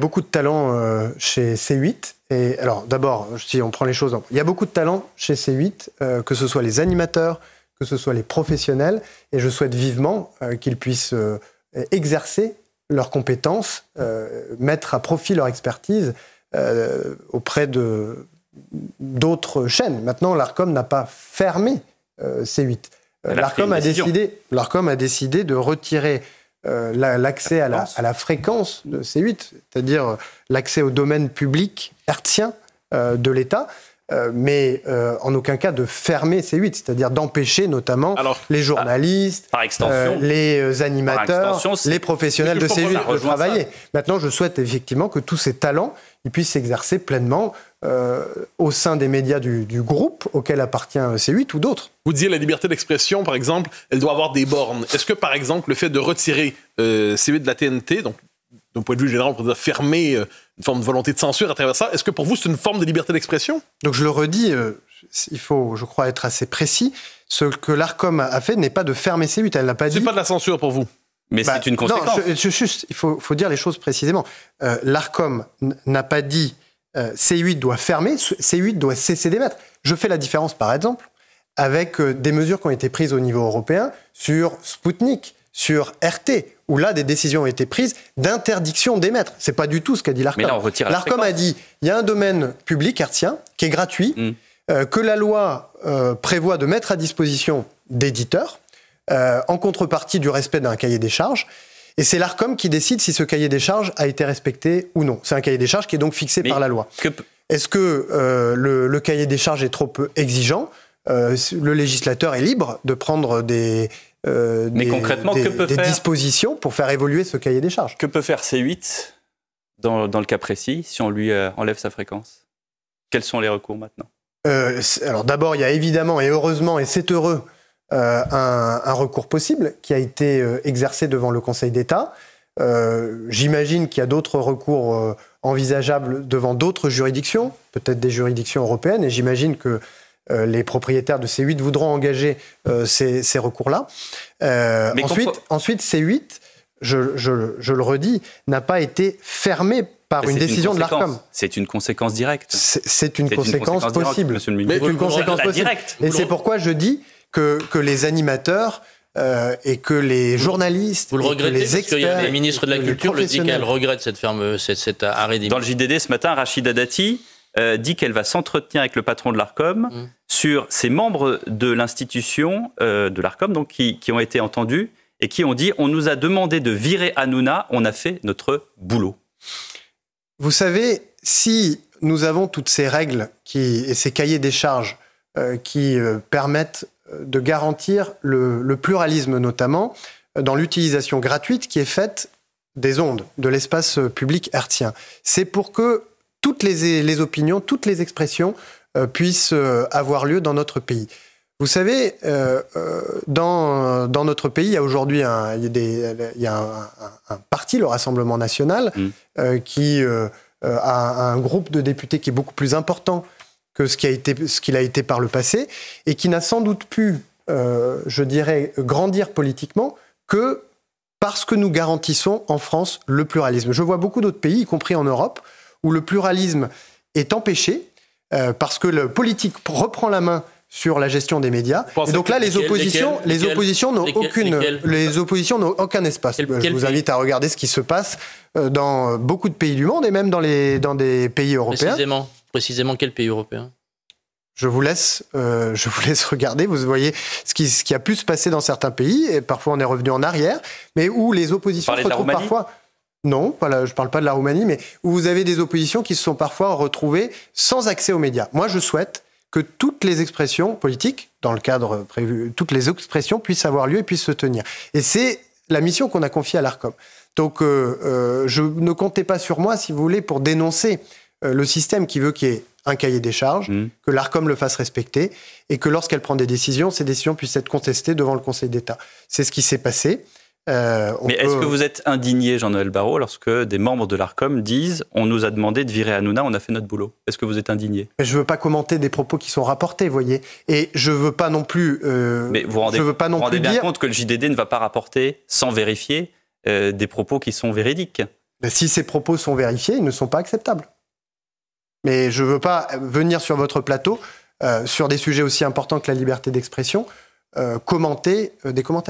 beaucoup de talent chez C8. Et alors, d'abord, si on prend les choses, il y a beaucoup de talent chez C8, que ce soit les animateurs, que ce soit les professionnels, et je souhaite vivement qu'ils puissent exercer leurs compétences, mettre à profit leur expertise auprès d'autres chaînes. Maintenant, l'Arcom n'a pas fermé C8. L'Arcom a décidé de retirer l'accès à la fréquence de C8, c'est-à-dire l'accès au domaine public hertzien de l'État, mais en aucun cas de fermer C8, c'est-à-dire d'empêcher notamment les journalistes, les animateurs, les professionnels de C8 de travailler. Maintenant, je souhaite effectivement que tous ces talents ils puissent s'exercer pleinement au sein des médias du groupe auquel appartient C8 ou d'autres. Vous disiez la liberté d'expression, par exemple, elle doit avoir des bornes. Est-ce que, par exemple, le fait de retirer C8 de la TNT, donc d'un point de vue général, on pourrait dire fermer une forme de volonté de censure à travers ça, est-ce que pour vous, c'est une forme de liberté d'expression? Donc je le redis, il faut, je crois, être assez précis. Ce que l'Arcom a fait n'est pas de fermer C8, elle n'a pas dit... C'est pas de la censure pour vous? Mais c'est une conséquence. Non, juste, il faut dire les choses précisément. L'Arcom n'a pas dit C8 doit fermer, C8 doit cesser d'émettre. Je fais la différence, par exemple, avec des mesures qui ont été prises au niveau européen sur Sputnik, sur RT, où là, des décisions ont été prises d'interdiction d'émettre. C'est pas du tout ce qu'a dit l'Arcom. L'Arcom a dit, il y a un domaine public hertzien qui est gratuit, que la loi prévoit de mettre à disposition d'éditeurs, en contrepartie du respect d'un cahier des charges. Et c'est l'Arcom qui décide si ce cahier des charges a été respecté ou non. C'est un cahier des charges qui est donc fixé par la loi. Est-ce que le cahier des charges est trop exigeant? Le législateur est libre de prendre des dispositions pour faire évoluer ce cahier des charges. Que peut faire C8 dans le cas précis si on lui enlève sa fréquence? Quels sont les recours maintenant? Alors d'abord, il y a évidemment, et heureusement, et c'est heureux, un recours possible qui a été exercé devant le Conseil d'État. J'imagine qu'il y a d'autres recours envisageables devant d'autres juridictions, peut-être des juridictions européennes, et j'imagine que les propriétaires de C8 voudront engager ces recours-là. Ensuite, C8, je le redis, n'a pas été fermé par une décision de l'Arcom. C'est une conséquence directe. C'est une conséquence possible. Monsieur le ministre. C'est une conséquence possible. Et c'est pourquoi je dis que les animateurs et que les journalistes, vous le regrettez, les experts, parce que le ministre de la Culture le dit qu'elle regrette cet arrêt d'émission. Dans le JDD ce matin, Rachida Dati dit qu'elle va s'entretenir avec le patron de l'Arcom sur ces membres de l'institution de l'Arcom donc qui ont été entendus et qui ont dit « on nous a demandé de virer Hanouna, on a fait notre boulot ». Vous savez, si nous avons toutes ces règles et ces cahiers des charges qui permettent de garantir le pluralisme, notamment dans l'utilisation gratuite qui est faite des ondes, de l'espace public hertzien, c'est pour que toutes les opinions, toutes les expressions puissent avoir lieu dans notre pays. Vous savez, dans notre pays, il y a aujourd'hui un parti, le Rassemblement national, qui a un groupe de députés qui est beaucoup plus important que ce qu'il a été par le passé, et qui n'a sans doute pu, je dirais, grandir politiquement que parce que nous garantissons en France le pluralisme. Je vois beaucoup d'autres pays, y compris en Europe, où le pluralisme est empêché parce que le politique reprend la main sur la gestion des médias. Et donc là, les oppositions n'ont aucun espace. Je vous invite à regarder ce qui se passe dans beaucoup de pays du monde et même dans des pays européens. Précisément quel pays européen? Je vous laisse regarder. Vous voyez ce qui a pu se passer dans certains pays, et parfois on est revenu en arrière, mais où les oppositions se retrouvent parfois... Non, je ne parle pas de la Roumanie, mais où vous avez des oppositions qui se sont parfois retrouvées sans accès aux médias. Moi, je souhaite que toutes les expressions politiques, dans le cadre prévu, toutes les expressions puissent avoir lieu et puissent se tenir. Et c'est la mission qu'on a confiée à l'Arcom. Donc, je ne comptez pas sur moi, si vous voulez, pour dénoncer le système qui veut qu'il y ait un cahier des charges, que l'Arcom le fasse respecter, et que lorsqu'elle prend des décisions, ces décisions puissent être contestées devant le Conseil d'État. C'est ce qui s'est passé. Mais est-ce que vous êtes indigné, Jean-Noël Barrot, lorsque des membres de l'Arcom disent « on nous a demandé de virer Hanouna, on a fait notre boulot ». Est-ce que vous êtes indigné? Je ne veux pas commenter des propos qui sont rapportés, vous voyez. Et je ne veux pas non plus... Mais vous rendez bien compte que le JDD ne va pas rapporter, sans vérifier, des propos qui sont véridiques. Si ces propos sont vérifiés, ils ne sont pas acceptables. Mais je ne veux pas venir sur votre plateau, sur des sujets aussi importants que la liberté d'expression, commenter des commentaires.